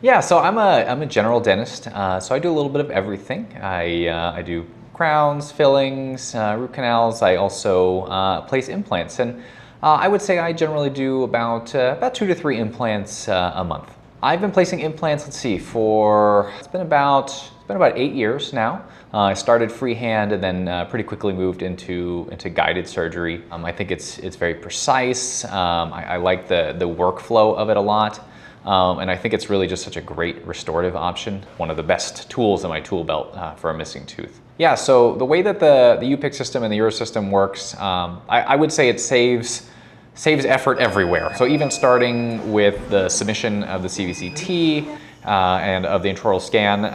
Yeah, so I'm a general dentist, so I do a little bit of everything. I do crowns, fillings, root canals. I also place implants, and I would say I generally do about 2 to 3 implants a month. I've been placing implants. Let's see, for it's been about 8 years now. I started freehand and then pretty quickly moved into guided surgery. I think it's very precise. I like the workflow of it a lot. And I think it's really just such a great restorative option. One of the best tools in my tool belt for a missing tooth. Yeah, so the way that the UPIK system and the URIS system works, I would say it saves effort everywhere. So even starting with the submission of the CVCT and of the intraoral scan,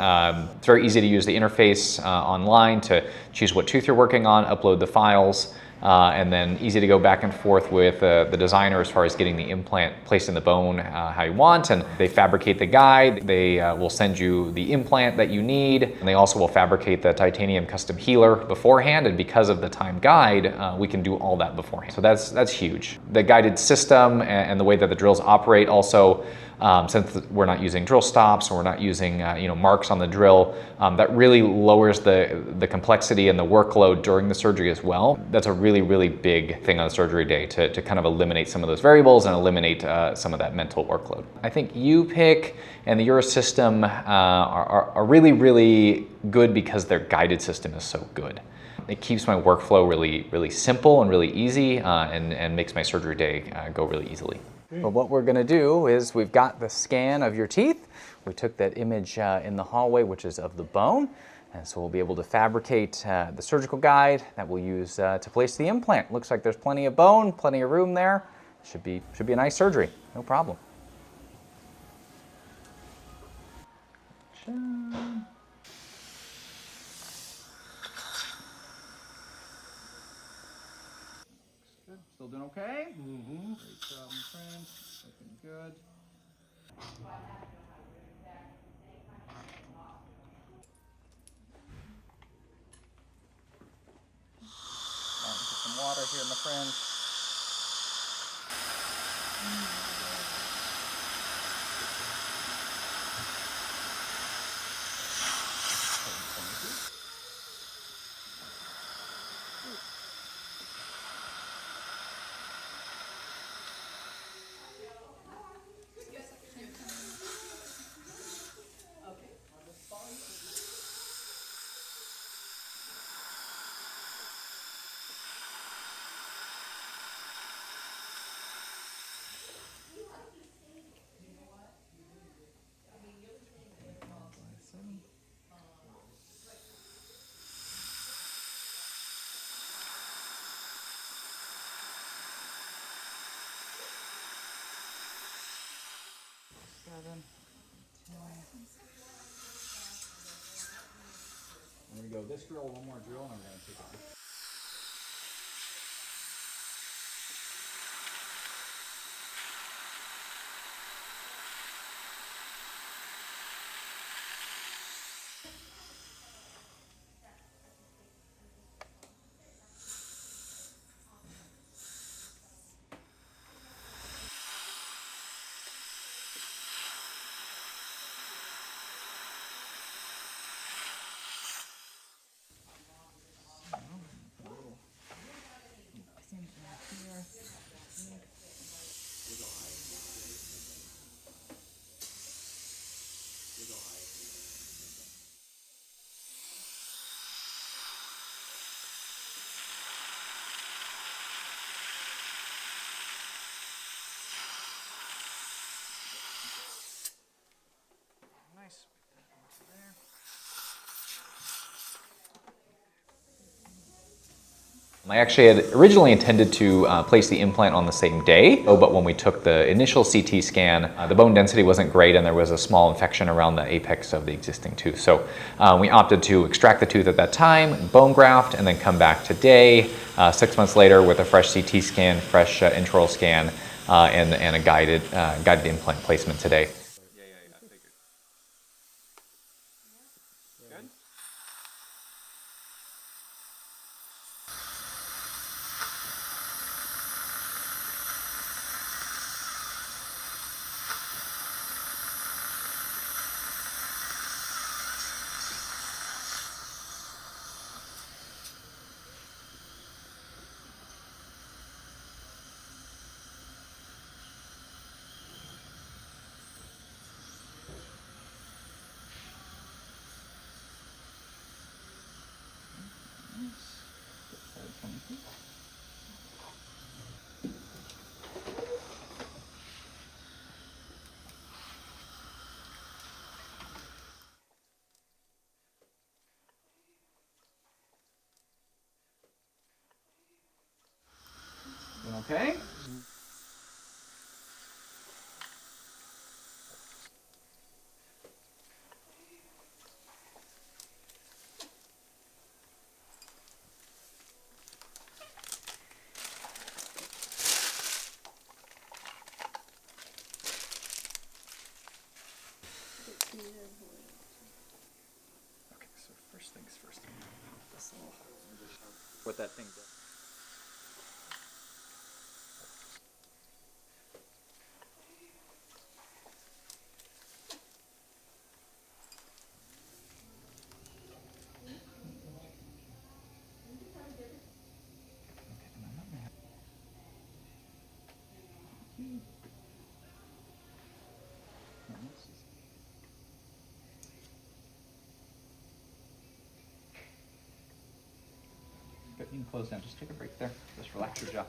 it's very easy to use the interface online to choose what tooth you're working on, upload the files, and then easy to go back and forth with the designer as far as getting the implant placed in the bone how you want. And they fabricate the guide, they will send you the implant that you need, and they also will fabricate the titanium custom healer beforehand. And because of the time guide, we can do all that beforehand. So that's huge. The guided system and the way that the drills operate also, since we're not using drill stops or we're not using marks on the drill, that really lowers the complexity and the workload during the surgery as well. That's a really big thing on the surgery day to kind of eliminate some of those variables and eliminate some of that mental workload. I think UPIK and the URIS system are really good because their guided system is so good. It keeps my workflow really simple and really easy and makes my surgery day go really easily. But what we're gonna do is we've got the scan of your teeth. We took that image in the hallway, which is of the bone. And so we'll be able to fabricate the surgical guide that we'll use to place the implant. Looks like there's plenty of bone, plenty of room there. Should be a nice surgery, no problem. Good. Still doing okay? Mm-hmm. Great job, my friend. Looking good. Get some water here, my friend. I'm going to go this drill, one more drill, and I'm going to take it. Nice. There. I actually had originally intended to place the implant on the same day, but when we took the initial CT scan, the bone density wasn't great and there was a small infection around the apex of the existing tooth. So we opted to extract the tooth at that time, bone graft, and then come back today, 6 months later with a fresh CT scan, fresh intraoral scan, and a guided implant placement today. Okay. Okay, so first things first. What that thing does. Good, you can close down. Just take a break there. Just relax your jaw.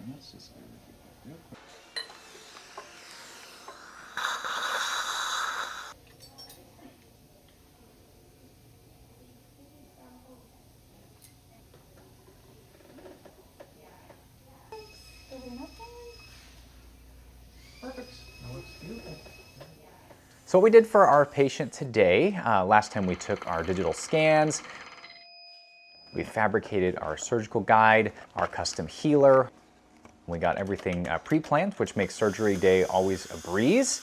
Let's just go real quick. Perfect. That looks beautiful. So what we did for our patient today, last time we took our digital scans, we fabricated our surgical guide, our custom healer. We got everything pre-planned, which makes surgery day always a breeze.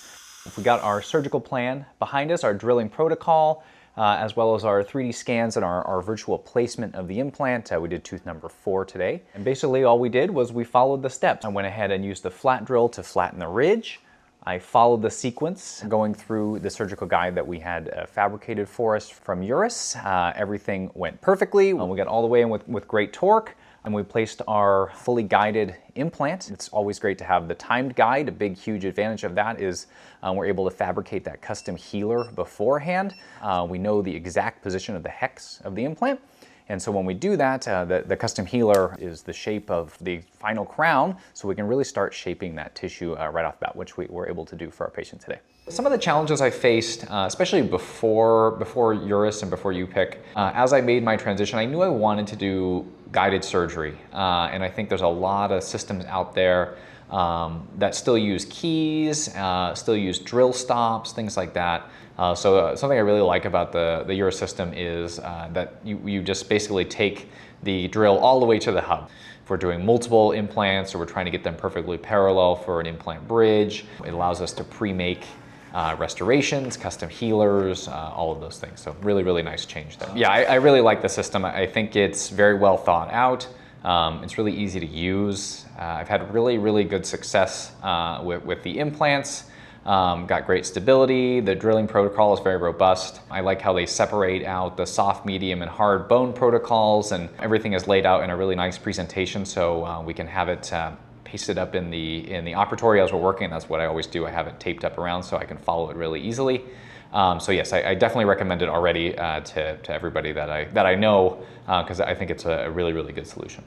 We got our surgical plan behind us, our drilling protocol, as well as our 3D scans and our virtual placement of the implant. We did tooth number 4 today. And basically all we did was we followed the steps. I went ahead and used the flat drill to flatten the ridge. I followed the sequence going through the surgical guide that we had fabricated for us from URIS. Everything went perfectly. We got all the way in with great torque. And we placed our fully guided implant. It's always great to have the timed guide. A big, huge advantage of that is we're able to fabricate that custom healer beforehand. We know the exact position of the hex of the implant. And so when we do that, the custom healer is the shape of the final crown, so we can really start shaping that tissue right off the bat, which we were able to do for our patient today. Some of the challenges I faced, especially before URIS and before UPIK, as I made my transition, I knew I wanted to do guided surgery. And I think there's a lot of systems out there that still use keys, still use drill stops, things like that. So something I really like about the URIS system is that you just basically take the drill all the way to the hub. If we're doing multiple implants or we're trying to get them perfectly parallel for an implant bridge, it allows us to pre-make restorations, custom healers, all of those things. So really, really nice change there. Yeah, I really like the system. I think it's very well thought out. It's really easy to use. I've had really, really good success with the implants. Got great stability. The drilling protocol is very robust. I like how they separate out the soft, medium, and hard bone protocols, and everything is laid out in a really nice presentation, so we can have it pasted up in the operatory as we're working. That's what I always do. I have it taped up around so I can follow it really easily. So yes, I definitely recommend it already to everybody that I know, because I think it's a really, really good solution.